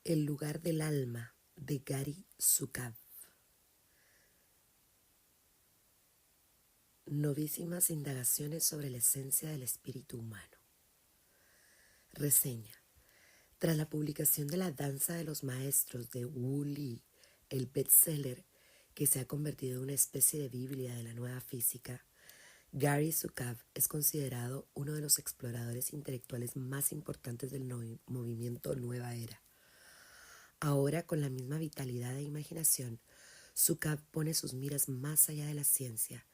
El lugar del alma de Gary Zukav. Novísimas indagaciones sobre la esencia del espíritu humano. Reseña. Tras la publicación de La danza de los maestros de Wu Li, el bestseller que se ha convertido en una especie de Biblia de la nueva física, Gary Zukav es considerado uno de los exploradores intelectuales más importantes del movimiento Nueva Era. Ahora, con la misma vitalidad e imaginación, Zukav pone sus miras más allá de la ciencia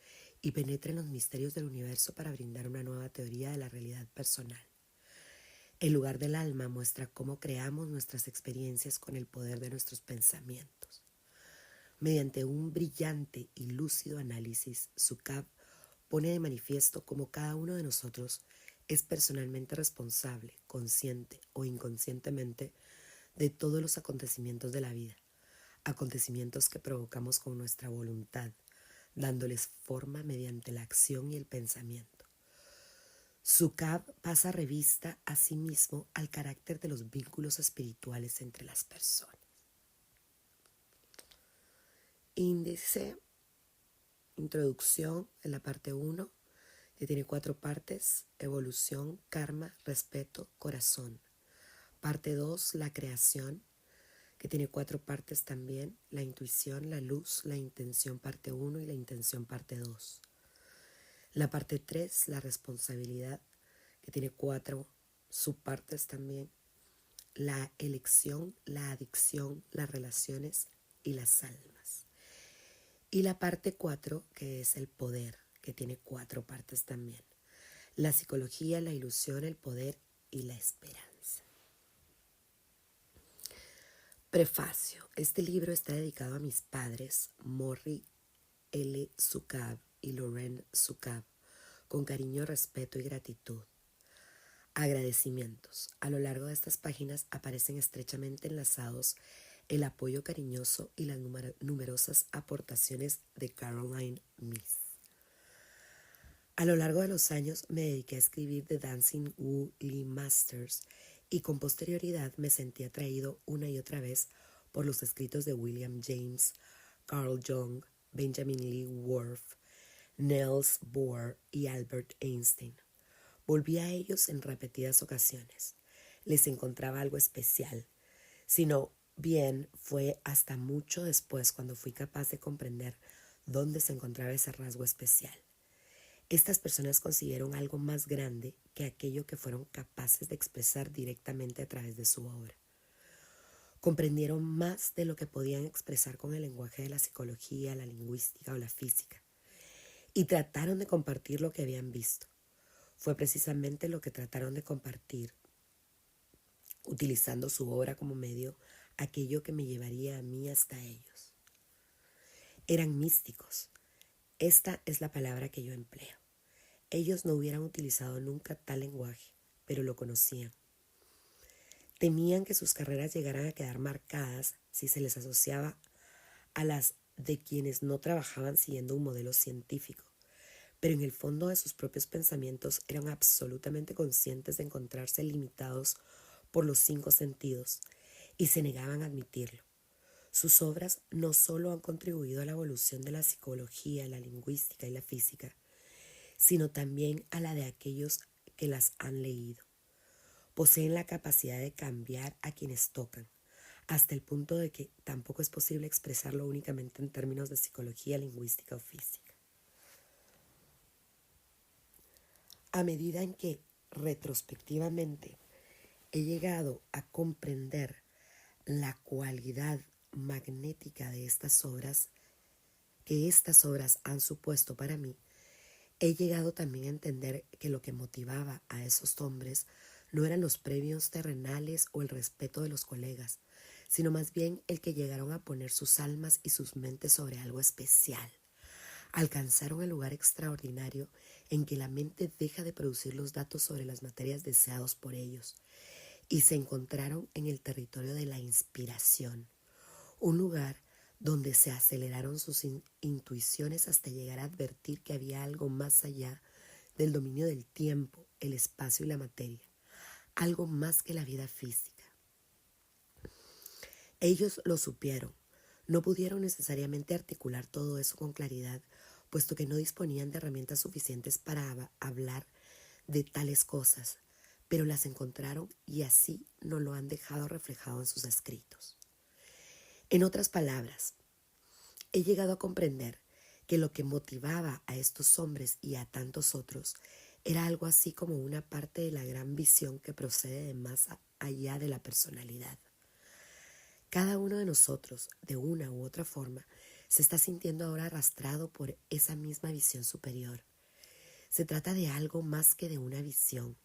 y penetra en los misterios del universo para brindar una nueva teoría de la realidad personal. El lugar del alma muestra cómo creamos nuestras experiencias con el poder de nuestros pensamientos. Mediante un brillante y lúcido análisis, Zukav pone de manifiesto cómo cada uno de nosotros es personalmente responsable, consciente o inconscientemente, de todos los acontecimientos de la vida, acontecimientos que provocamos con nuestra voluntad, dándoles forma mediante la acción y el pensamiento. Zukav pasa revista a sí mismo al carácter de los vínculos espirituales entre las personas. Índice, introducción en la parte 1, que tiene 4 partes: evolución, karma, respeto, corazón. Parte 2, la creación, que tiene 4 partes también: la intuición, la luz, la intención parte 1 y la intención parte 2. La parte 3, la responsabilidad, que tiene 4 subpartes también: la elección, la adicción, las relaciones y las almas. Y la parte 4, que es el poder, que tiene 4 partes también: la psicología, la ilusión, el poder y la esperanza. Prefacio. Este libro está dedicado a mis padres, Morrie L. Zukav y Lorraine Zukav, con cariño, respeto y gratitud. Agradecimientos. A lo largo de estas páginas aparecen estrechamente enlazados el apoyo cariñoso y las numerosas aportaciones de Caroline Myss. A lo largo de los años me dediqué a escribir The Dancing Wu Li Masters y con posterioridad me sentí atraído una y otra vez por los escritos de William James, Carl Jung, Benjamin Lee Whorf, Niels Bohr y Albert Einstein. Volví a ellos en repetidas ocasiones. Les encontraba algo especial, sino bien fue hasta mucho después cuando fui capaz de comprender dónde se encontraba ese rasgo especial. Estas personas consiguieron algo más grande que aquello que fueron capaces de expresar directamente a través de su obra. Comprendieron más de lo que podían expresar con el lenguaje de la psicología, la lingüística o la física, y trataron de compartir lo que habían visto. Fue precisamente lo que trataron de compartir, utilizando su obra como medio, aquello que me llevaría a mí hasta ellos. Eran místicos. Esta es la palabra que yo empleo. Ellos no hubieran utilizado nunca tal lenguaje, pero lo conocían. Temían que sus carreras llegaran a quedar marcadas si se les asociaba a las de quienes no trabajaban siguiendo un modelo científico, pero en el fondo de sus propios pensamientos eran absolutamente conscientes de encontrarse limitados por los 5 sentidos y se negaban a admitirlo. Sus obras no solo han contribuido a la evolución de la psicología, la lingüística y la física, sino también a la de aquellos que las han leído. Poseen la capacidad de cambiar a quienes tocan, hasta el punto de que tampoco es posible expresarlo únicamente en términos de psicología, lingüística o física. A medida en que, retrospectivamente, he llegado a comprender la cualidad magnética de estas obras, que estas obras han supuesto para mí, he llegado también a entender que lo que motivaba a esos hombres no eran los premios terrenales o el respeto de los colegas, sino más bien el que llegaron a poner sus almas y sus mentes sobre algo especial. Alcanzaron el lugar extraordinario en que la mente deja de producir los datos sobre las materias deseados por ellos y se encontraron en el territorio de la inspiración, un lugar donde se aceleraron sus intuiciones hasta llegar a advertir que había algo más allá del dominio del tiempo, el espacio y la materia, algo más que la vida física. Ellos lo supieron. No pudieron necesariamente articular todo eso con claridad, puesto que no disponían de herramientas suficientes para hablar de tales cosas, pero las encontraron y así nos lo han dejado reflejado en sus escritos. En otras palabras, he llegado a comprender que lo que motivaba a estos hombres y a tantos otros era algo así como una parte de la gran visión que procede de más allá de la personalidad. Cada uno de nosotros, de una u otra forma, se está sintiendo ahora arrastrado por esa misma visión superior. Se trata de algo más que de una visión.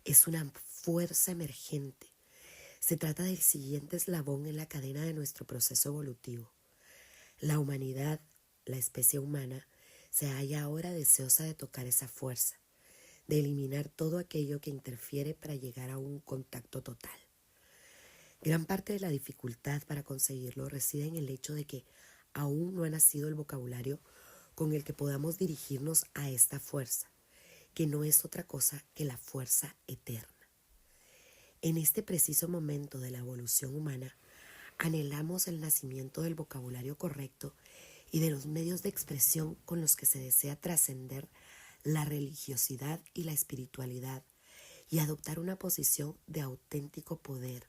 Es una fuerza emergente. Se trata del siguiente eslabón en la cadena de nuestro proceso evolutivo. La humanidad, la especie humana, se halla ahora deseosa de tocar esa fuerza, de eliminar todo aquello que interfiere para llegar a un contacto total. Gran parte de la dificultad para conseguirlo reside en el hecho de que aún no ha nacido el vocabulario con el que podamos dirigirnos a esta fuerza, que no es otra cosa que la fuerza eterna. En este preciso momento de la evolución humana, anhelamos el nacimiento del vocabulario correcto y de los medios de expresión con los que se desea trascender la religiosidad y la espiritualidad y adoptar una posición de auténtico poder.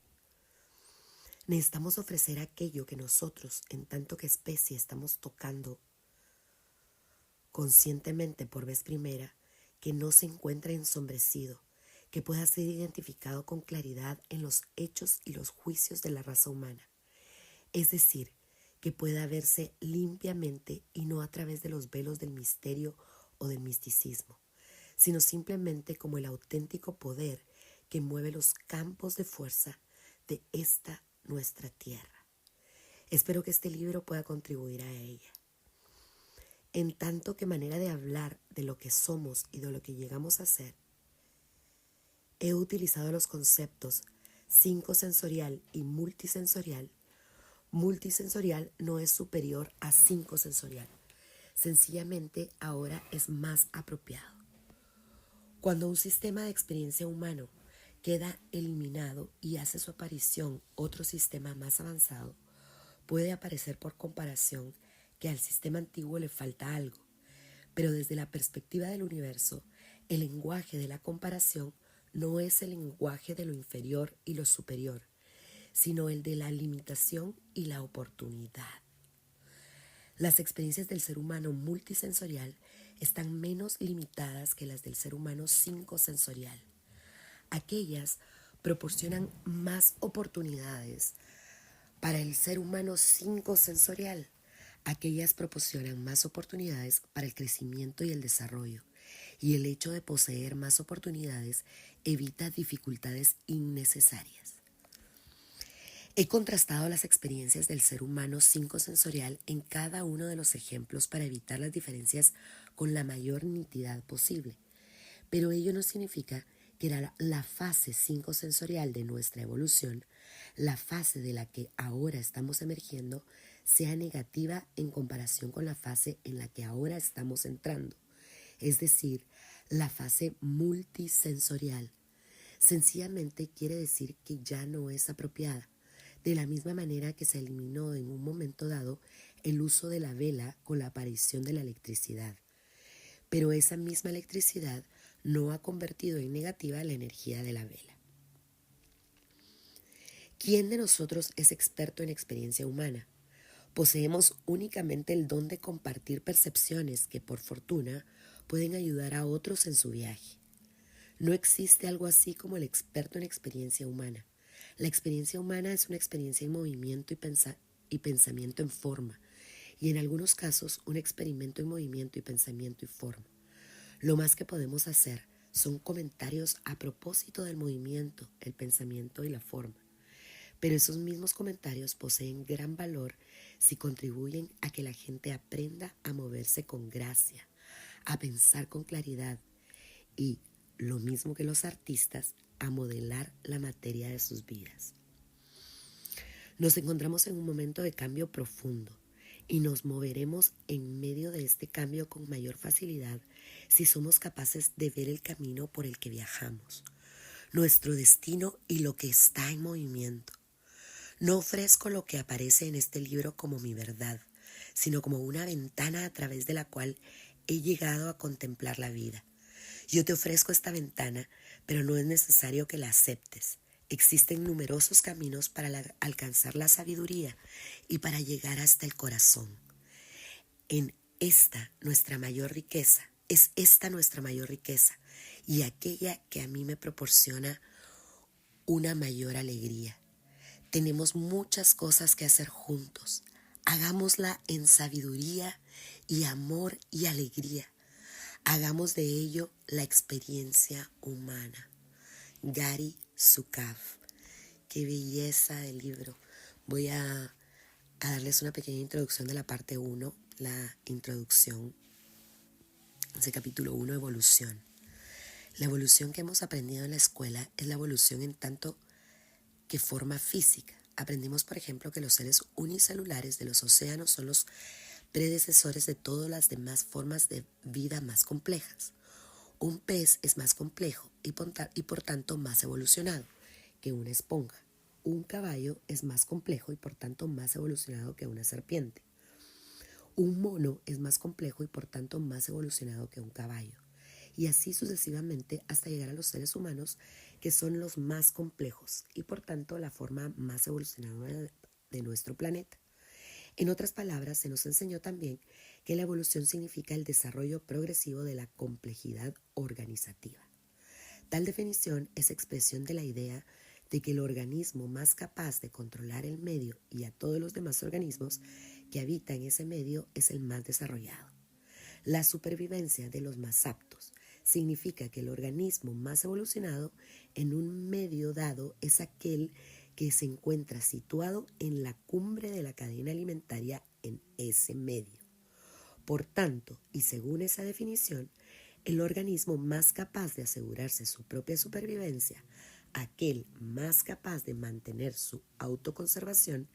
Necesitamos ofrecer aquello que nosotros, en tanto que especie, estamos tocando conscientemente por vez primera, que no se encuentre ensombrecido, que pueda ser identificado con claridad en los hechos y los juicios de la raza humana. Es decir, que pueda verse limpiamente y no a través de los velos del misterio o del misticismo, sino simplemente como el auténtico poder que mueve los campos de fuerza de esta nuestra tierra. Espero que este libro pueda contribuir a ella. En tanto que manera de hablar de lo que somos y de lo que llegamos a ser, he utilizado los conceptos psicosensorial y multisensorial. Multisensorial no es superior a psicosensorial. Sencillamente ahora es más apropiado. Cuando un sistema de experiencia humano queda eliminado y hace su aparición otro sistema más avanzado, puede aparecer por comparación que al sistema antiguo le falta algo, pero desde la perspectiva del universo, el lenguaje de la comparación no es el lenguaje de lo inferior y lo superior, sino el de la limitación y la oportunidad. Las experiencias del ser humano multisensorial están menos limitadas que las del ser humano psicosensorial. Aquellas proporcionan más oportunidades para el ser humano psicosensorial. Aquellas proporcionan más oportunidades para el crecimiento y el desarrollo. Y el hecho de poseer más oportunidades evita dificultades innecesarias. He contrastado las experiencias del ser humano psicosensorial en cada uno de los ejemplos para evitar las diferencias con la mayor nitidez posible. Pero ello no significa que era la fase psicosensorial de nuestra evolución, la fase de la que ahora estamos emergiendo, sea negativa en comparación con la fase en la que ahora estamos entrando, es decir, la fase multisensorial. Sencillamente quiere decir que ya no es apropiada, de la misma manera que se eliminó en un momento dado el uso de la vela con la aparición de la electricidad. Pero esa misma electricidad no ha convertido en negativa la energía de la vela. ¿Quién de nosotros es experto en experiencia humana? Poseemos únicamente el don de compartir percepciones que, por fortuna, pueden ayudar a otros en su viaje. No existe algo así como el experto en experiencia humana. La experiencia humana es una experiencia en movimiento y pensamiento en forma, y en algunos casos un experimento en movimiento y pensamiento y forma. Lo más que podemos hacer son comentarios a propósito del movimiento, el pensamiento y la forma. Pero esos mismos comentarios poseen gran valor si contribuyen a que la gente aprenda a moverse con gracia, a pensar con claridad y, lo mismo que los artistas, a modelar la materia de sus vidas. Nos encontramos en un momento de cambio profundo y nos moveremos en medio de este cambio con mayor facilidad si somos capaces de ver el camino por el que viajamos, nuestro destino y lo que está en movimiento. No ofrezco lo que aparece en este libro como mi verdad, sino como una ventana a través de la cual he llegado a contemplar la vida. Yo te ofrezco esta ventana, pero no es necesario que la aceptes. Existen numerosos caminos para alcanzar la sabiduría y para llegar hasta el corazón. En esta nuestra mayor riqueza, es esta nuestra mayor riqueza y aquella que a mí me proporciona una mayor alegría. Tenemos muchas cosas que hacer juntos. Hagámosla en sabiduría y amor y alegría. Hagamos de ello la experiencia humana. Gary Zukav. Qué belleza de libro. Voy a darles una pequeña introducción de la parte 1, la introducción, ese capítulo 1, evolución. La evolución que hemos aprendido en la escuela es la evolución en tanto que forma física. Aprendimos, por ejemplo, que los seres unicelulares de los océanos son los predecesores de todas las demás formas de vida más complejas. Un pez es más complejo y por tanto más evolucionado que una esponja. Un caballo es más complejo y por tanto más evolucionado que una serpiente. Un mono es más complejo y por tanto más evolucionado que un caballo. Y así sucesivamente hasta llegar a los seres humanos, que son los más complejos y por tanto la forma más evolucionada de nuestro planeta. En otras palabras, se nos enseñó también que la evolución significa el desarrollo progresivo de la complejidad organizativa. Tal definición es expresión de la idea de que el organismo más capaz de controlar el medio y a todos los demás organismos que habitan en ese medio es el más desarrollado. La supervivencia de los más aptos significa que el organismo más evolucionado en un medio dado es aquel que se encuentra situado en la cumbre de la cadena alimentaria en ese medio. Por tanto, y según esa definición, el organismo más capaz de asegurarse su propia supervivencia, aquel más capaz de mantener su autoconservación,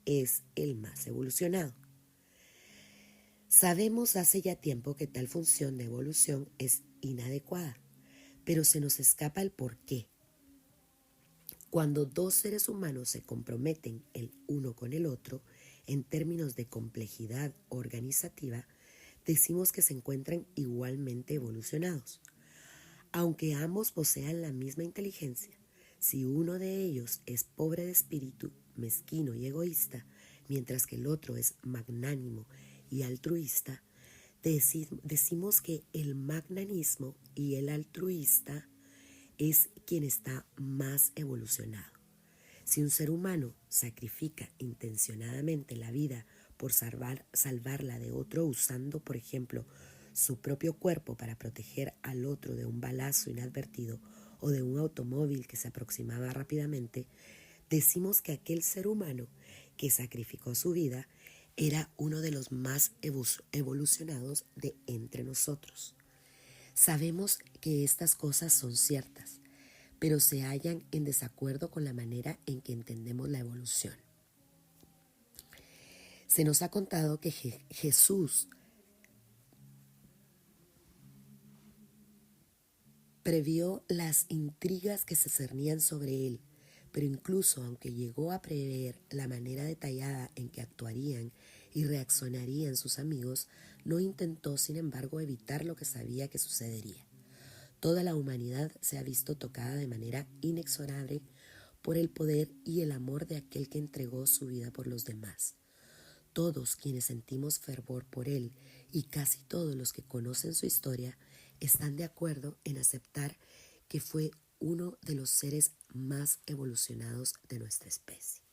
es el más evolucionado. Sabemos hace ya tiempo que tal función de evolución es inadecuada, pero se nos escapa el porqué. Cuando dos seres humanos se comprometen el uno con el otro en términos de complejidad organizativa, decimos que se encuentran igualmente evolucionados. Aunque ambos posean la misma inteligencia, si uno de ellos es pobre de espíritu, mezquino y egoísta, mientras que el otro es magnánimo y altruista, decimos que el magnanismo y el altruista es quien está más evolucionado. Si un ser humano sacrifica intencionadamente la vida por salvarla de otro usando, por ejemplo, su propio cuerpo para proteger al otro de un balazo inadvertido o de un automóvil que se aproximaba rápidamente, decimos que aquel ser humano que sacrificó su vida era uno de los más evolucionados de entre nosotros. Sabemos que estas cosas son ciertas, pero se hallan en desacuerdo con la manera en que entendemos la evolución. Se nos ha contado que Jesús previó las intrigas que se cernían sobre él, pero incluso aunque llegó a prever la manera detallada en que actuarían y reaccionarían sus amigos, no intentó, sin embargo, evitar lo que sabía que sucedería. Toda la humanidad se ha visto tocada de manera inexorable por el poder y el amor de aquel que entregó su vida por los demás. Todos quienes sentimos fervor por él y casi todos los que conocen su historia están de acuerdo en aceptar que fue uno de los seres más evolucionados de nuestra especie.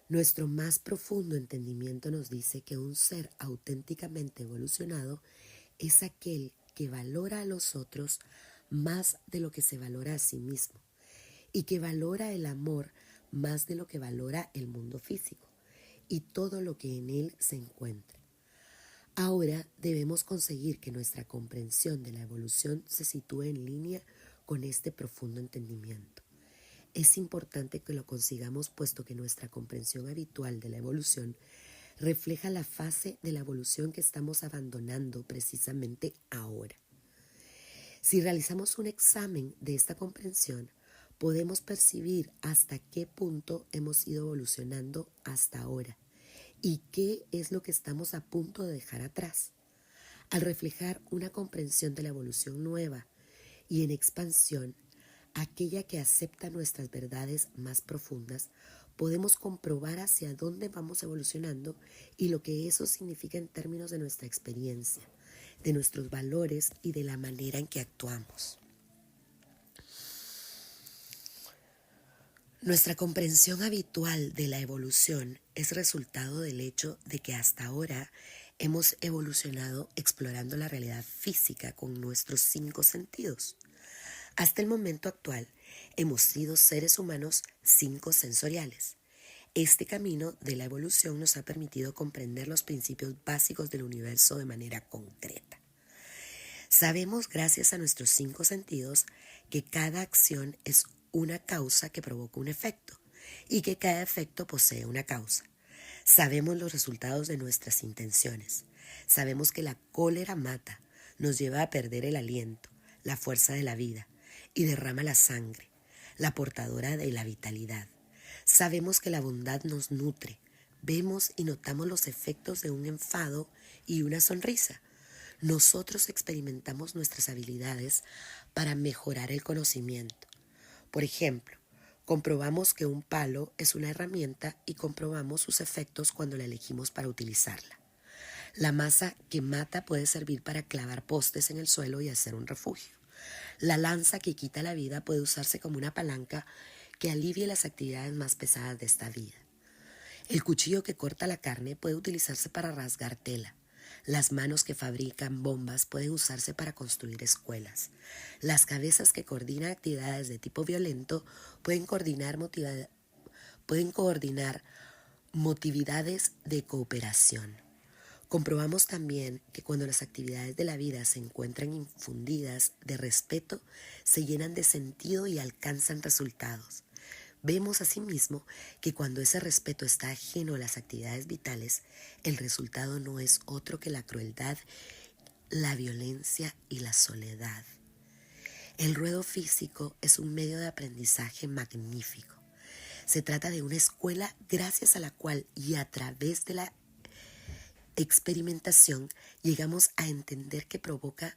Nuestro más profundo entendimiento nos dice que un ser auténticamente evolucionado es aquel que valora a los otros más de lo que se valora a sí mismo y que valora el amor más de lo que valora el mundo físico y todo lo que en él se encuentra. Ahora debemos conseguir que nuestra comprensión de la evolución se sitúe en línea con este profundo entendimiento. Es importante que lo consigamos puesto que nuestra comprensión habitual de la evolución refleja la fase de la evolución que estamos abandonando precisamente ahora. Si realizamos un examen de esta comprensión, podemos percibir hasta qué punto hemos ido evolucionando hasta ahora y qué es lo que estamos a punto de dejar atrás. Al reflejar una comprensión de la evolución nueva y en expansión, aquella que acepta nuestras verdades más profundas, podemos comprobar hacia dónde vamos evolucionando y lo que eso significa en términos de nuestra experiencia, de nuestros valores y de la manera en que actuamos. Nuestra comprensión habitual de la evolución es resultado del hecho de que hasta ahora hemos evolucionado explorando la realidad física con nuestros 5 sentidos. Hasta el momento actual, hemos sido seres humanos 5 sensoriales. Este camino de la evolución nos ha permitido comprender los principios básicos del universo de manera concreta. Sabemos, gracias a nuestros 5 sentidos, que cada acción es una causa que provoca un efecto y que cada efecto posee una causa. Sabemos los resultados de nuestras intenciones. Sabemos que la cólera mata, nos lleva a perder el aliento, la fuerza de la vida y derrama la sangre, la portadora de la vitalidad. Sabemos que la bondad nos nutre. Vemos y notamos los efectos de un enfado y una sonrisa. Nosotros experimentamos nuestras habilidades para mejorar el conocimiento. Por ejemplo, comprobamos que un palo es una herramienta y comprobamos sus efectos cuando la elegimos para utilizarla. La masa que mata puede servir para clavar postes en el suelo y hacer un refugio. La lanza que quita la vida puede usarse como una palanca que alivie las actividades más pesadas de esta vida. El cuchillo que corta la carne puede utilizarse para rasgar tela. Las manos que fabrican bombas pueden usarse para construir escuelas. Las cabezas que coordinan actividades de tipo violento pueden coordinar motividades de cooperación. Comprobamos también que cuando las actividades de la vida se encuentran infundidas de respeto, se llenan de sentido y alcanzan resultados. Vemos asimismo que cuando ese respeto está ajeno a las actividades vitales, el resultado no es otro que la crueldad, la violencia y la soledad. El ruedo físico es un medio de aprendizaje magnífico. Se trata de una escuela gracias a la cual y a través de la experimentación llegamos a entender que provoca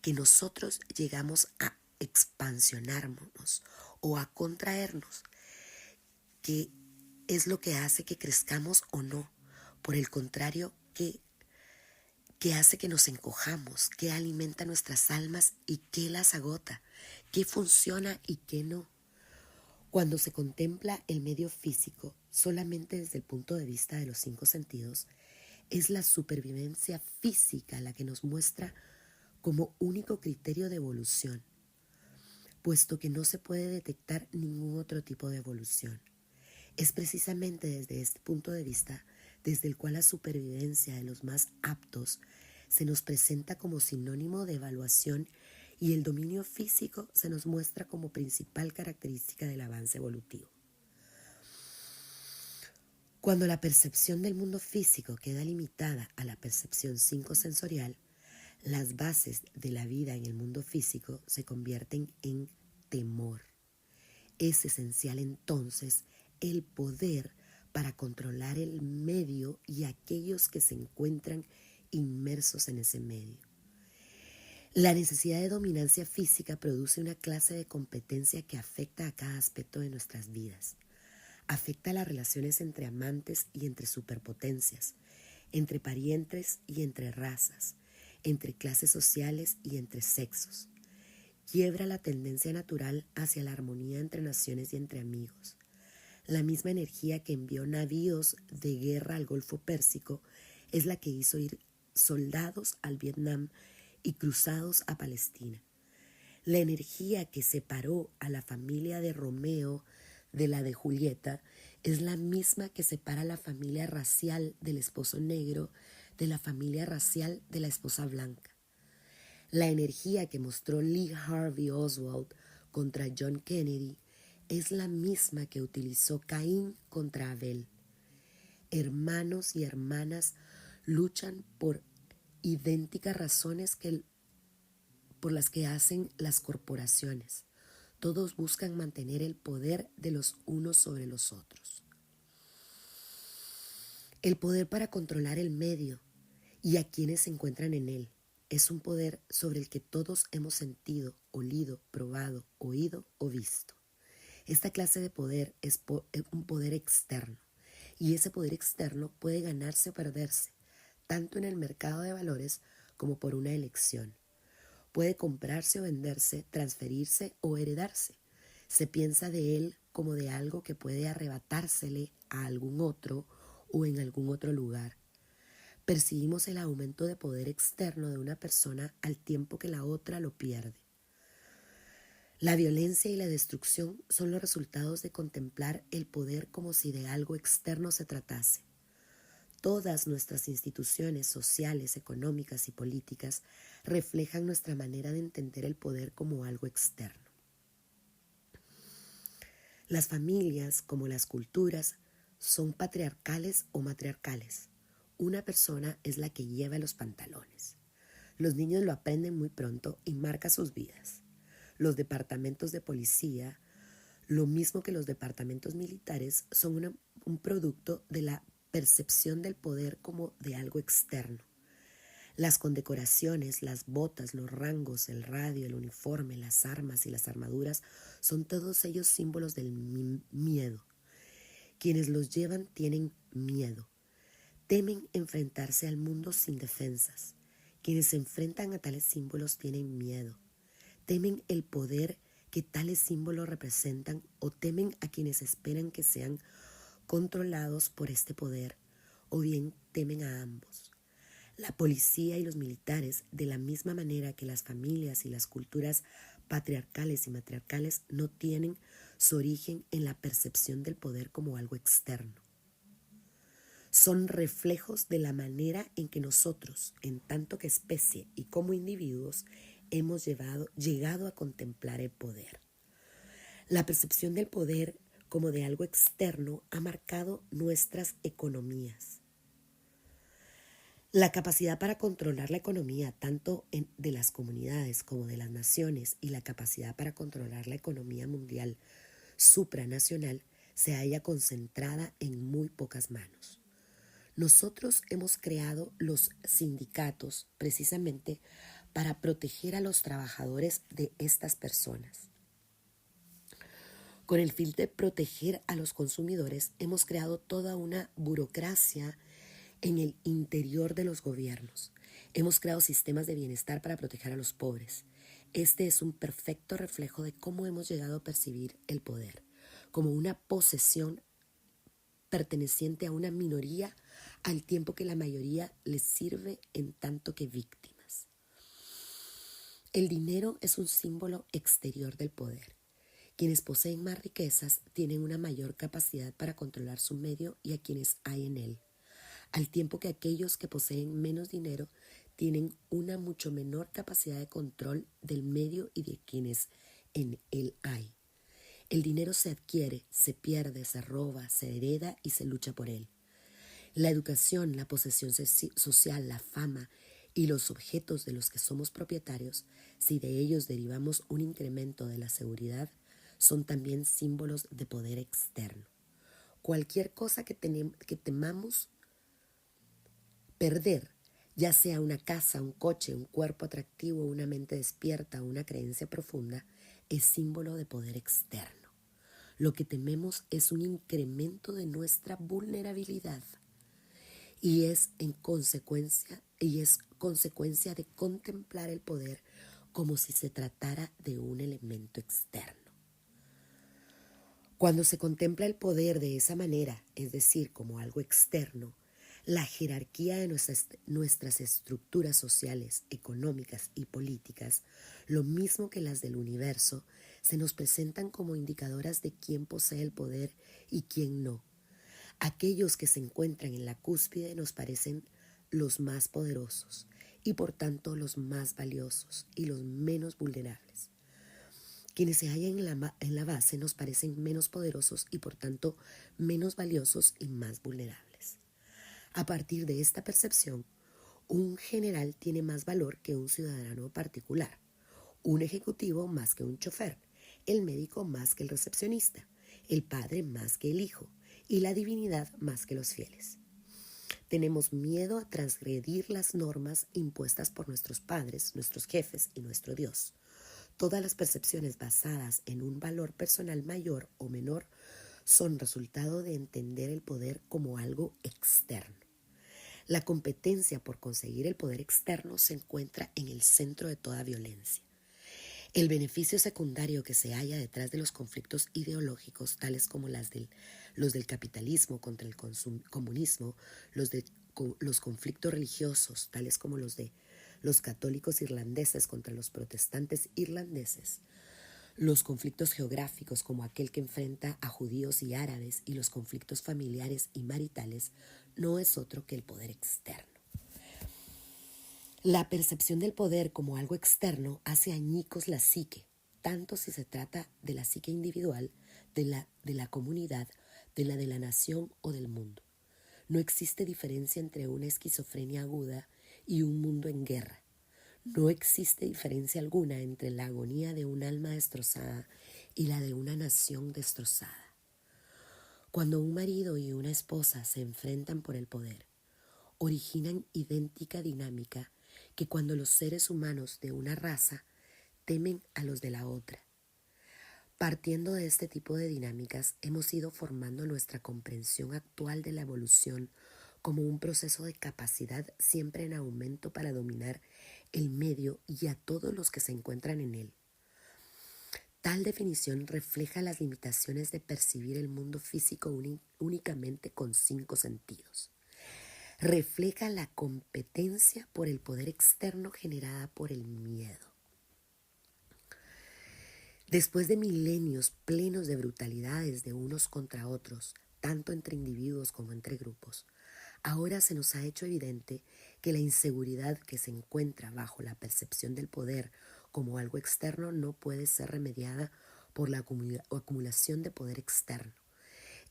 que nosotros llegamos a expansionarnos o a contraernos, que es lo que hace que crezcamos o no. Por el contrario, que hace que nos encojamos, que alimenta nuestras almas y que las agota, que funciona y que no. Cuando se contempla el medio físico solamente desde el punto de vista de los 5 sentidos, es la supervivencia física la que nos muestra como único criterio de evolución, puesto que no se puede detectar ningún otro tipo de evolución. Es precisamente desde este punto de vista desde el cual la supervivencia de los más aptos se nos presenta como sinónimo de evaluación y el dominio físico se nos muestra como principal característica del avance evolutivo. Cuando la percepción del mundo físico queda limitada a la percepción psicosensorial, las bases de la vida en el mundo físico se convierten en temor. Es esencial entonces el poder para controlar el medio y aquellos que se encuentran inmersos en ese medio. La necesidad de dominancia física produce una clase de competencia que afecta a cada aspecto de nuestras vidas. Afecta a las relaciones entre amantes y entre superpotencias, entre parientes y entre razas, entre clases sociales y entre sexos. Quiebra la tendencia natural hacia la armonía entre naciones y entre amigos. La misma energía que envió navíos de guerra al Golfo Pérsico es la que hizo ir soldados al Vietnam y cruzados a Palestina. La energía que separó a la familia de Romeo de la de Julieta es la misma que separa la familia racial del esposo negro de la familia racial de la esposa blanca. La energía que mostró Lee Harvey Oswald contra John Kennedy es la misma que utilizó Caín contra Abel. Hermanos y hermanas luchan por idénticas razones por las que hacen las corporaciones. Todos buscan mantener el poder de los unos sobre los otros. El poder para controlar el medio y a quienes se encuentran en él es un poder sobre el que todos hemos sentido, olido, probado, oído o visto. Esta clase de poder es un poder externo, y ese poder externo puede ganarse o perderse, tanto en el mercado de valores como por una elección. Puede comprarse o venderse, transferirse o heredarse. Se piensa de él como de algo que puede arrebatársele a algún otro o en algún otro lugar. Percibimos el aumento de poder externo de una persona al tiempo que la otra lo pierde. La violencia y la destrucción son los resultados de contemplar el poder como si de algo externo se tratase. Todas nuestras instituciones sociales, económicas y políticas reflejan nuestra manera de entender el poder como algo externo. Las familias, como las culturas, son patriarcales o matriarcales. Una persona es la que lleva los pantalones. Los niños lo aprenden muy pronto y marca sus vidas. Los departamentos de policía, lo mismo que los departamentos militares, son un producto de la percepción del poder como de algo externo. Las condecoraciones, las botas, los rangos, el radio, el uniforme, las armas y las armaduras son todos ellos símbolos del miedo. Quienes los llevan tienen miedo. Temen enfrentarse al mundo sin defensas. Quienes se enfrentan a tales símbolos tienen miedo. Temen el poder que tales símbolos representan o temen a quienes esperan que sean controlados por este poder, o bien temen a ambos. La policía y los militares, de la misma manera que las familias y las culturas patriarcales y matriarcales, no tienen su origen en la percepción del poder como algo externo. Son reflejos de la manera en que nosotros, en tanto que especie y como individuos, hemos llegado a contemplar el poder. La percepción del poder como de algo externo ha marcado nuestras economías. La capacidad para controlar la economía tanto de las comunidades como de las naciones y la capacidad para controlar la economía mundial supranacional se halla concentrada en muy pocas manos. Nosotros hemos creado los sindicatos precisamente para proteger a los trabajadores de estas personas. Con el fin de proteger a los consumidores, hemos creado toda una burocracia en el interior de los gobiernos. Hemos creado sistemas de bienestar para proteger a los pobres. Este es un perfecto reflejo de cómo hemos llegado a percibir el poder, como una posesión perteneciente a una minoría al tiempo que la mayoría les sirve en tanto que víctimas. El dinero es un símbolo exterior del poder. Quienes poseen más riquezas tienen una mayor capacidad para controlar su medio y a quienes hay en él, al tiempo que aquellos que poseen menos dinero tienen una mucho menor capacidad de control del medio y de quienes en él hay. El dinero se adquiere, se pierde, se roba, se hereda y se lucha por él. La educación, la posesión social, la fama y los objetos de los que somos propietarios, si de ellos derivamos un incremento de la seguridad, son también símbolos de poder externo. Cualquier cosa que temamos perder, ya sea una casa, un coche, un cuerpo atractivo, una mente despierta o una creencia profunda, es símbolo de poder externo. Lo que tememos es un incremento de nuestra vulnerabilidad y es consecuencia de contemplar el poder como si se tratara de un elemento externo. Cuando se contempla el poder de esa manera, es decir, como algo externo, la jerarquía de nuestras estructuras sociales, económicas y políticas, lo mismo que las del universo, se nos presentan como indicadoras de quién posee el poder y quién no. Aquellos que se encuentran en la cúspide nos parecen los más poderosos y por tanto los más valiosos y los menos vulnerables. Quienes se hallan en la base nos parecen menos poderosos y por tanto menos valiosos y más vulnerables. A partir de esta percepción, un general tiene más valor que un ciudadano particular, un ejecutivo más que un chofer, el médico más que el recepcionista, el padre más que el hijo y la divinidad más que los fieles. Tenemos miedo a transgredir las normas impuestas por nuestros padres, nuestros jefes y nuestro Dios. Todas las percepciones basadas en un valor personal mayor o menor son resultado de entender el poder como algo externo. La competencia por conseguir el poder externo se encuentra en el centro de toda violencia. El beneficio secundario que se halla detrás de los conflictos ideológicos, tales como los del capitalismo contra el comunismo, los conflictos religiosos, tales como los de los católicos irlandeses contra los protestantes irlandeses, los conflictos geográficos como aquel que enfrenta a judíos y árabes y los conflictos familiares y maritales, no es otro que el poder externo. La percepción del poder como algo externo hace añicos la psique, tanto si se trata de la psique individual, de la comunidad, de la nación o del mundo. No existe diferencia entre una esquizofrenia aguda y un mundo en guerra. No existe diferencia alguna entre la agonía de un alma destrozada y la de una nación destrozada. Cuando un marido y una esposa se enfrentan por el poder, originan idéntica dinámica que cuando los seres humanos de una raza temen a los de la otra. Partiendo de este tipo de dinámicas, hemos ido formando nuestra comprensión actual de la evolución como un proceso de capacidad siempre en aumento para dominar el medio y a todos los que se encuentran en él. Tal definición refleja las limitaciones de percibir el mundo físico únicamente con 5 sentidos. Refleja la competencia por el poder externo generada por el miedo. Después de milenios plenos de brutalidades de unos contra otros, tanto entre individuos como entre grupos, ahora se nos ha hecho evidente que la inseguridad que se encuentra bajo la percepción del poder como algo externo no puede ser remediada por la acumulación de poder externo.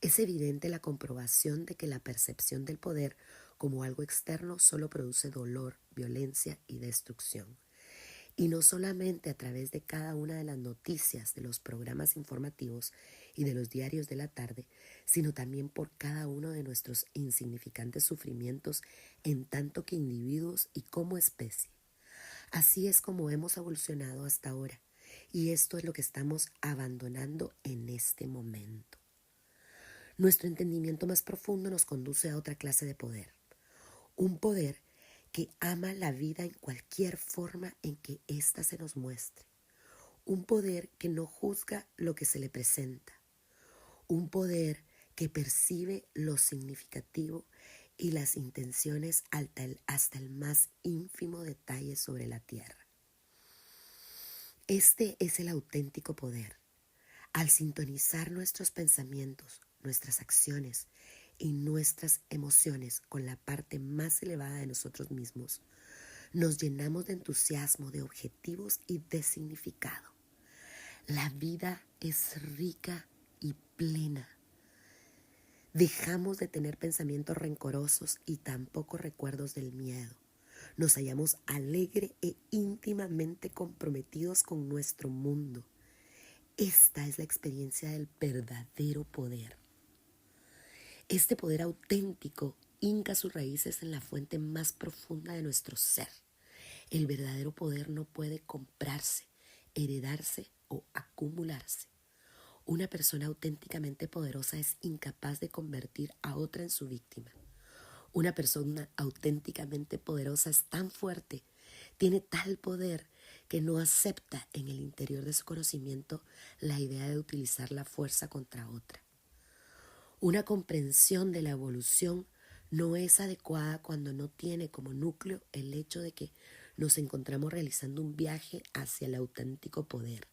Es evidente la comprobación de que la percepción del poder como algo externo solo produce dolor, violencia y destrucción. Y no solamente a través de cada una de las noticias de los programas informativos y de los diarios de la tarde, sino también por cada uno de nuestros insignificantes sufrimientos en tanto que individuos y como especie. Así es como hemos evolucionado hasta ahora, y esto es lo que estamos abandonando en este momento. Nuestro entendimiento más profundo nos conduce a otra clase de poder, un poder que ama la vida en cualquier forma en que ésta se nos muestre, un poder que no juzga lo que se le presenta, un poder que percibe lo significativo y las intenciones hasta el más ínfimo detalle sobre la tierra. Este es el auténtico poder. Al sintonizar nuestros pensamientos, nuestras acciones y nuestras emociones con la parte más elevada de nosotros mismos, nos llenamos de entusiasmo, de objetivos y de significado. La vida es rica y plena. Dejamos de tener pensamientos rencorosos y tampoco recuerdos del miedo. Nos hallamos alegre e íntimamente comprometidos con nuestro mundo. Esta es la experiencia del verdadero poder. Este poder auténtico hinca sus raíces en la fuente más profunda de nuestro ser. El verdadero poder no puede comprarse, heredarse o acumularse. Una persona auténticamente poderosa es incapaz de convertir a otra en su víctima. Una persona auténticamente poderosa es tan fuerte, tiene tal poder que no acepta en el interior de su conocimiento la idea de utilizar la fuerza contra otra. Una comprensión de la evolución no es adecuada cuando no tiene como núcleo el hecho de que nos encontramos realizando un viaje hacia el auténtico poder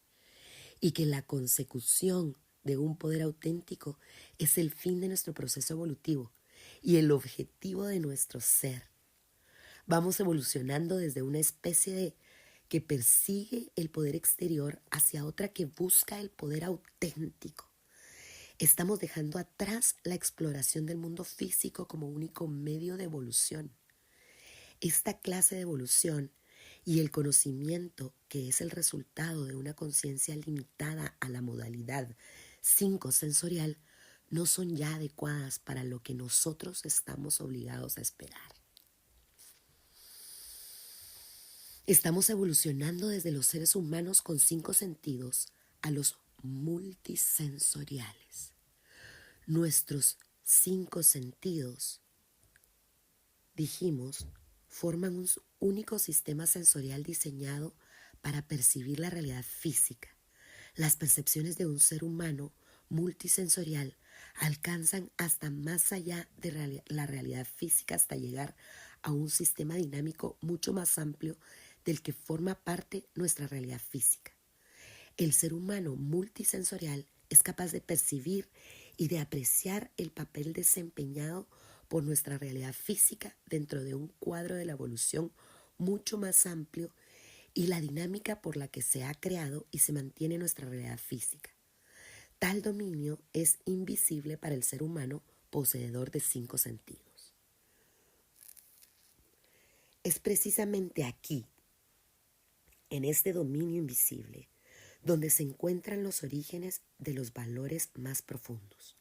y que la consecución de un poder auténtico es el fin de nuestro proceso evolutivo y el objetivo de nuestro ser. Vamos evolucionando desde una especie que persigue el poder exterior hacia otra que busca el poder auténtico. Estamos dejando atrás la exploración del mundo físico como único medio de evolución. Esta clase de evolución y el conocimiento, que es el resultado de una conciencia limitada a la modalidad 5 sensorial, no son ya adecuadas para lo que nosotros estamos obligados a esperar. Estamos evolucionando desde los seres humanos con 5 sentidos a los multisensoriales. Nuestros 5 sentidos, dijimos, forman un único sistema sensorial diseñado para percibir la realidad física. Las percepciones de un ser humano multisensorial alcanzan hasta más allá de la realidad física hasta llegar a un sistema dinámico mucho más amplio del que forma parte nuestra realidad física. El ser humano multisensorial es capaz de percibir y de apreciar el papel desempeñado por nuestra realidad física dentro de un cuadro de la evolución mucho más amplio y la dinámica por la que se ha creado y se mantiene nuestra realidad física. Tal dominio es invisible para el ser humano poseedor de 5 sentidos. Es precisamente aquí, en este dominio invisible, donde se encuentran los orígenes de los valores más profundos.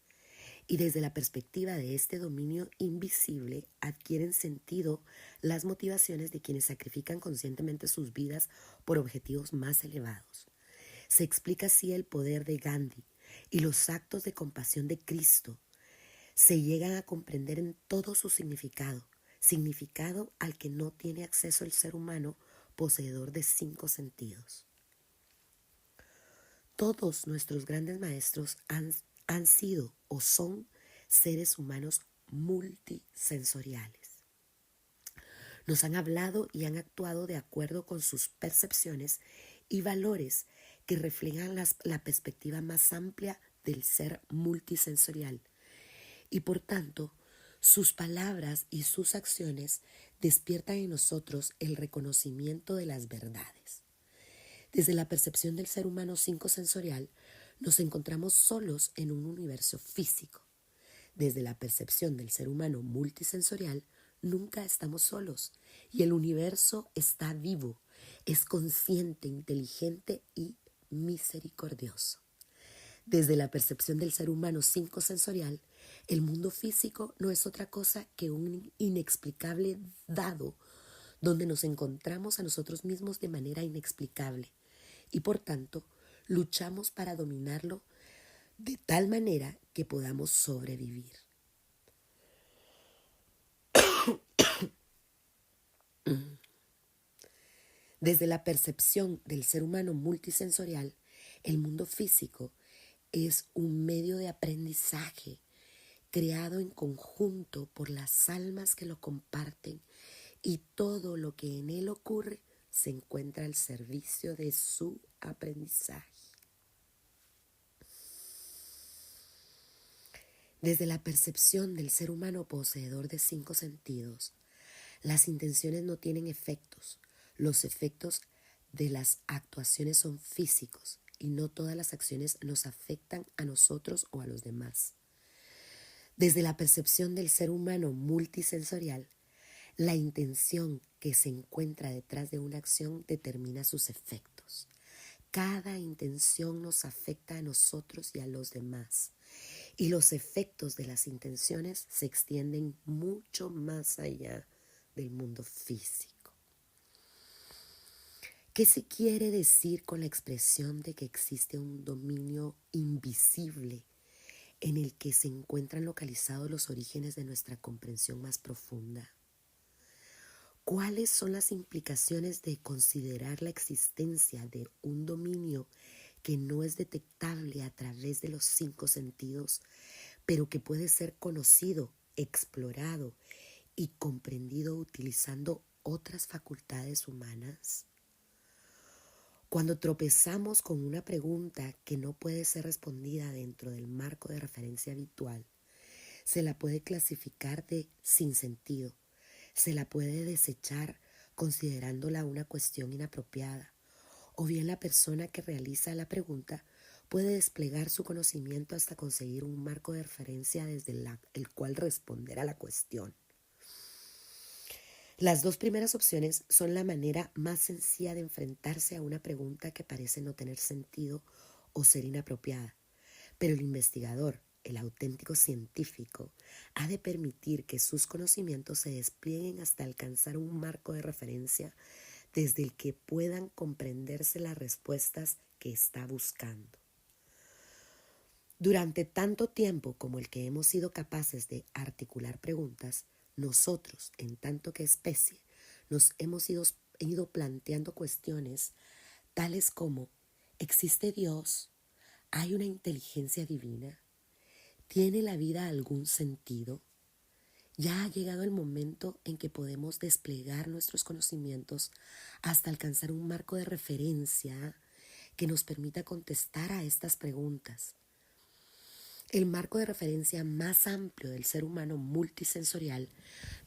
Y desde la perspectiva de este dominio invisible adquieren sentido las motivaciones de quienes sacrifican conscientemente sus vidas por objetivos más elevados. Se explica así el poder de Gandhi y los actos de compasión de Cristo. Se llegan a comprender en todo su significado, significado al que no tiene acceso el ser humano poseedor de 5 sentidos. Todos nuestros grandes maestros han sido o son seres humanos multisensoriales. Nos han hablado y han actuado de acuerdo con sus percepciones y valores que reflejan la perspectiva más amplia del ser multisensorial. Y por tanto, sus palabras y sus acciones despiertan en nosotros el reconocimiento de las verdades. Desde la percepción del ser humano 5 sensorial, nos encontramos solos en un universo físico. Desde la percepción del ser humano multisensorial, nunca estamos solos y el universo está vivo, es consciente, inteligente y misericordioso. Desde la percepción del ser humano 5 sensorial, el mundo físico no es otra cosa que un inexplicable dado donde nos encontramos a nosotros mismos de manera inexplicable y por tanto luchamos para dominarlo de tal manera que podamos sobrevivir. Desde la percepción del ser humano multisensorial, el mundo físico es un medio de aprendizaje creado en conjunto por las almas que lo comparten y todo lo que en él ocurre se encuentra al servicio de su aprendizaje. Desde la percepción del ser humano poseedor de 5 sentidos, las intenciones no tienen efectos. Los efectos de las actuaciones son físicos y no todas las acciones nos afectan a nosotros o a los demás. Desde la percepción del ser humano multisensorial, la intención que se encuentra detrás de una acción determina sus efectos. Cada intención nos afecta a nosotros y a los demás. Y los efectos de las intenciones se extienden mucho más allá del mundo físico. ¿Qué se quiere decir con la expresión de que existe un dominio invisible en el que se encuentran localizados los orígenes de nuestra comprensión más profunda? ¿Cuáles son las implicaciones de considerar la existencia de un dominio que no es detectable a través de los 5 sentidos, pero que puede ser conocido, explorado y comprendido utilizando otras facultades humanas? Cuando tropezamos con una pregunta que no puede ser respondida dentro del marco de referencia habitual, se la puede clasificar de sin sentido, se la puede desechar considerándola una cuestión inapropiada, o bien la persona que realiza la pregunta puede desplegar su conocimiento hasta conseguir un marco de referencia desde el cual responder a la cuestión. Las dos primeras opciones son la manera más sencilla de enfrentarse a una pregunta que parece no tener sentido o ser inapropiada. Pero el investigador, el auténtico científico, ha de permitir que sus conocimientos se desplieguen hasta alcanzar un marco de referencia desde el que puedan comprenderse las respuestas que está buscando. Durante tanto tiempo como el que hemos sido capaces de articular preguntas, nosotros, en tanto que especie, nos hemos ido planteando cuestiones tales como: ¿existe Dios? ¿Hay una inteligencia divina? ¿Tiene la vida algún sentido? Ya ha llegado el momento en que podemos desplegar nuestros conocimientos hasta alcanzar un marco de referencia que nos permita contestar a estas preguntas. El marco de referencia más amplio del ser humano multisensorial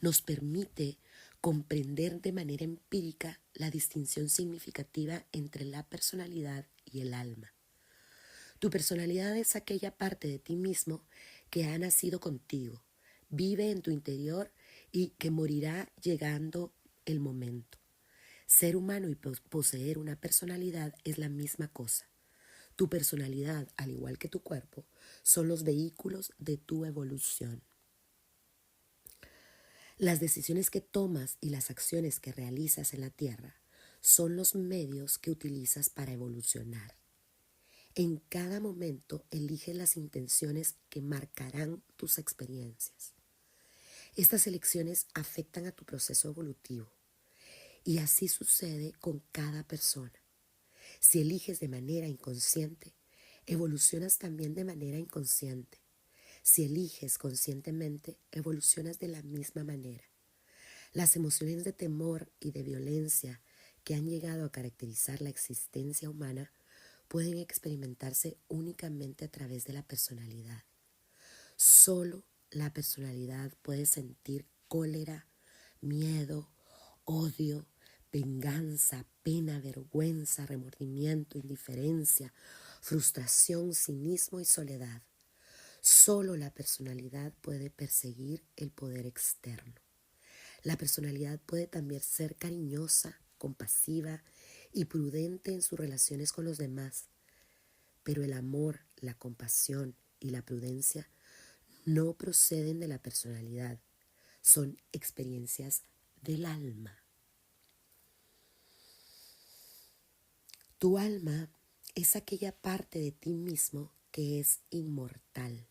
nos permite comprender de manera empírica la distinción significativa entre la personalidad y el alma. Tu personalidad es aquella parte de ti mismo que ha nacido contigo, vive en tu interior y que morirá llegando el momento. Ser humano y poseer una personalidad es la misma cosa. Tu personalidad, al igual que tu cuerpo, son los vehículos de tu evolución. Las decisiones que tomas y las acciones que realizas en la Tierra son los medios que utilizas para evolucionar. En cada momento eliges las intenciones que marcarán tus experiencias. Estas elecciones afectan a tu proceso evolutivo y así sucede con cada persona. Si eliges de manera inconsciente, evolucionas también de manera inconsciente. Si eliges conscientemente, evolucionas de la misma manera. Las emociones de temor y de violencia que han llegado a caracterizar la existencia humana pueden experimentarse únicamente a través de la personalidad. Solo la personalidad puede sentir cólera, miedo, odio, venganza, pena, vergüenza, remordimiento, indiferencia, frustración, cinismo y soledad. Solo la personalidad puede perseguir el poder externo. La personalidad puede también ser cariñosa, compasiva y prudente en sus relaciones con los demás, pero el amor, la compasión y la prudencia no proceden de la personalidad, son experiencias del alma. Tu alma es aquella parte de ti mismo que es inmortal.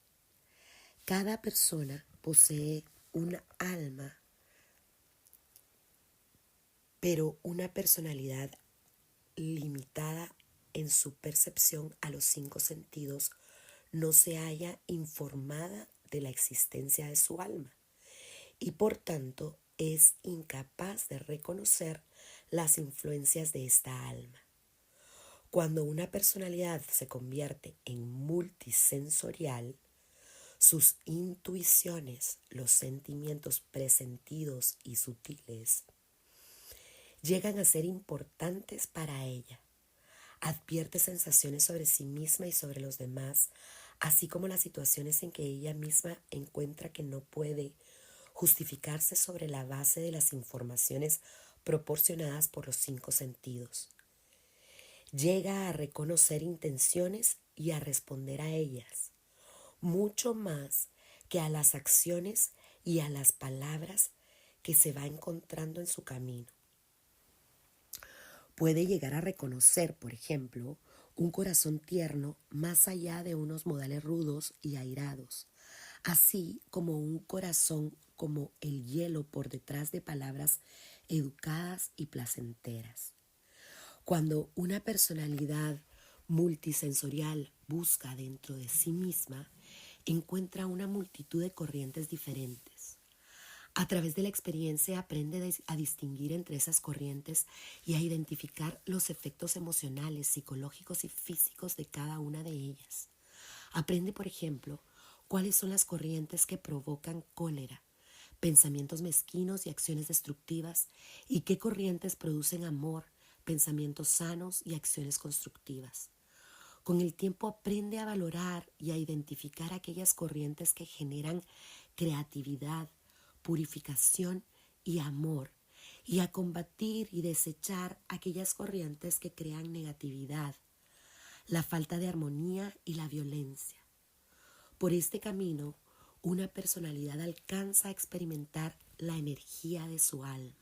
Cada persona posee un alma, pero una personalidad limitada en su percepción a los 5 sentidos no se halla informada de la existencia de su alma y por tanto es incapaz de reconocer las influencias de esta alma. Cuando una personalidad se convierte en multisensorial, sus intuiciones, los sentimientos presentidos y sutiles, llegan a ser importantes para ella. Advierte sensaciones sobre sí misma y sobre los demás, así como las situaciones en que ella misma encuentra que no puede justificarse sobre la base de las informaciones proporcionadas por los 5 sentidos. Llega a reconocer intenciones y a responder a ellas, mucho más que a las acciones y a las palabras que se va encontrando en su camino. Puede llegar a reconocer, por ejemplo, un corazón tierno más allá de unos modales rudos y airados, así como un corazón como el hielo por detrás de palabras educadas y placenteras. Cuando una personalidad multisensorial busca dentro de sí misma, encuentra una multitud de corrientes diferentes. A través de la experiencia aprende a distinguir entre esas corrientes y a identificar los efectos emocionales, psicológicos y físicos de cada una de ellas. Aprende, por ejemplo, cuáles son las corrientes que provocan cólera, pensamientos mezquinos y acciones destructivas, y qué corrientes producen amor, pensamientos sanos y acciones constructivas. Con el tiempo aprende a valorar y a identificar aquellas corrientes que generan creatividad, purificación y amor, y a combatir y desechar aquellas corrientes que crean negatividad, la falta de armonía y la violencia. Por este camino, una personalidad alcanza a experimentar la energía de su alma.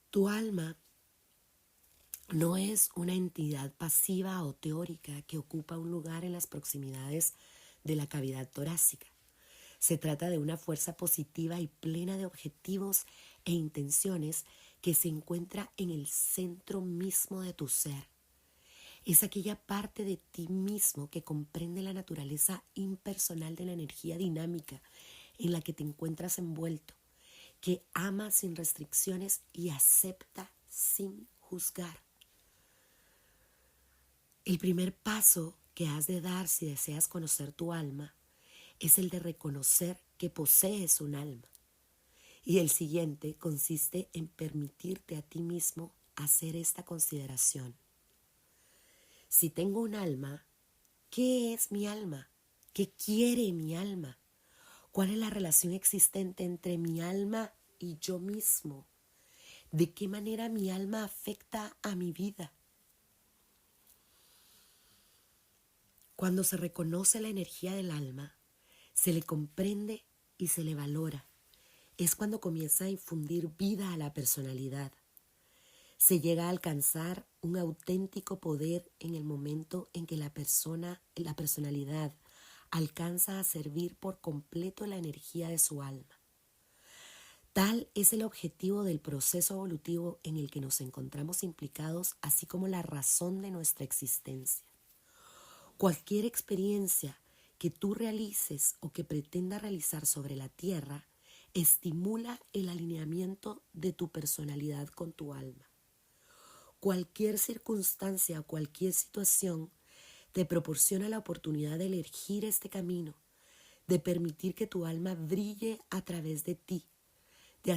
Tu alma no es una entidad pasiva o teórica que ocupa un lugar en las proximidades de la cavidad torácica. Se trata de una fuerza positiva y plena de objetivos e intenciones que se encuentra en el centro mismo de tu ser. Es aquella parte de ti mismo que comprende la naturaleza impersonal de la energía dinámica en la que te encuentras envuelto, que ama sin restricciones y acepta sin juzgar. El primer paso que has de dar si deseas conocer tu alma es el de reconocer que posees un alma. Y el siguiente consiste en permitirte a ti mismo hacer esta consideración. Si tengo un alma, ¿qué es mi alma? ¿Qué quiere mi alma? ¿Cuál es la relación existente entre mi alma y yo mismo? ¿De qué manera mi alma afecta a mi vida? Cuando se reconoce la energía del alma, se le comprende y se le valora. Es cuando comienza a infundir vida a la personalidad. Se llega a alcanzar un auténtico poder en el momento en que la personalidad alcanza a servir por completo la energía de su alma. Tal es el objetivo del proceso evolutivo en el que nos encontramos implicados, así como la razón de nuestra existencia. Cualquier experiencia que tú realices o que pretendas realizar sobre la tierra estimula el alineamiento de tu personalidad con tu alma. Cualquier circunstancia o cualquier situación te proporciona la oportunidad de elegir este camino, de permitir que tu alma brille a través de ti, de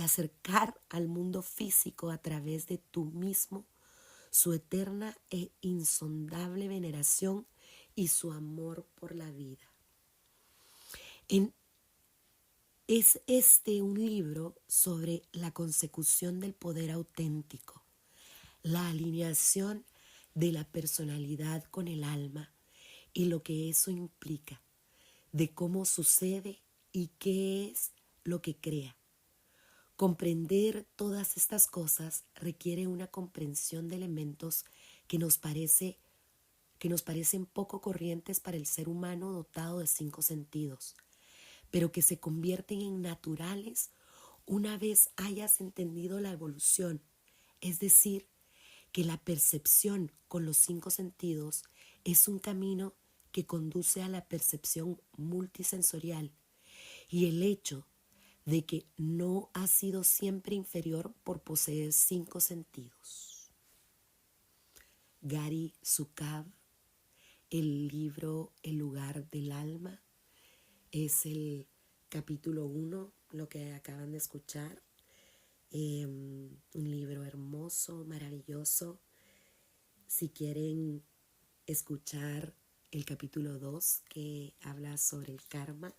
acercar al mundo físico a través de tú mismo su eterna e insondable veneración y su amor por la vida. Es un libro sobre la consecución del poder auténtico, la alineación de la personalidad con el alma y lo que eso implica, de cómo sucede y qué es lo que crea. Comprender todas estas cosas requiere una comprensión de elementos que nos parecen poco corrientes para el ser humano dotado de 5 sentidos, pero que se convierten en naturales una vez hayas entendido la evolución, es decir, que la percepción con los 5 sentidos es un camino que conduce a la percepción multisensorial, y el hecho de que no ha sido siempre inferior por poseer 5 sentidos. Gary Zukav, el libro El lugar del alma, es el capítulo 1, lo que acaban de escuchar. Un libro hermoso, maravilloso. Si quieren escuchar el capítulo 2 que habla sobre el karma,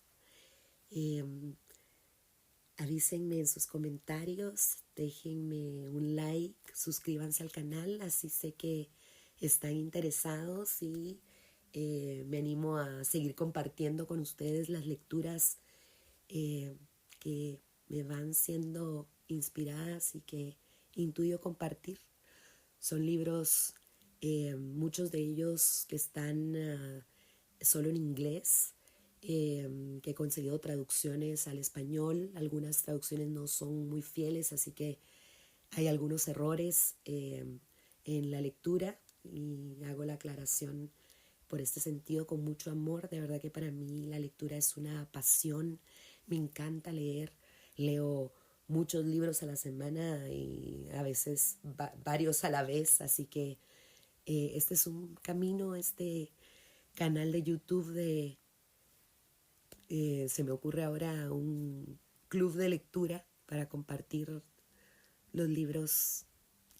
avísenme en sus comentarios, déjenme un like, suscríbanse al canal, así sé que están interesados y me animo a seguir compartiendo con ustedes las lecturas que me van siendo inspiradas y que intuyo compartir. Son libros, muchos de ellos que están solo en inglés, que he conseguido traducciones al español. Algunas traducciones no son muy fieles, así que hay algunos errores en la lectura, y hago la aclaración por este sentido con mucho amor. De verdad que para mí la lectura es una pasión, me encanta leer, leo muchos libros a la semana y a veces varios a la vez, así que este es un camino, este canal de YouTube se me ocurre ahora un club de lectura para compartir los libros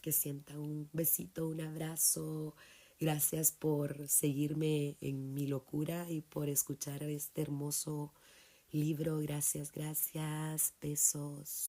que sienta un besito, un abrazo, Gracias por seguirme en mi locura y por escuchar este hermoso libro. Gracias, gracias. Besos.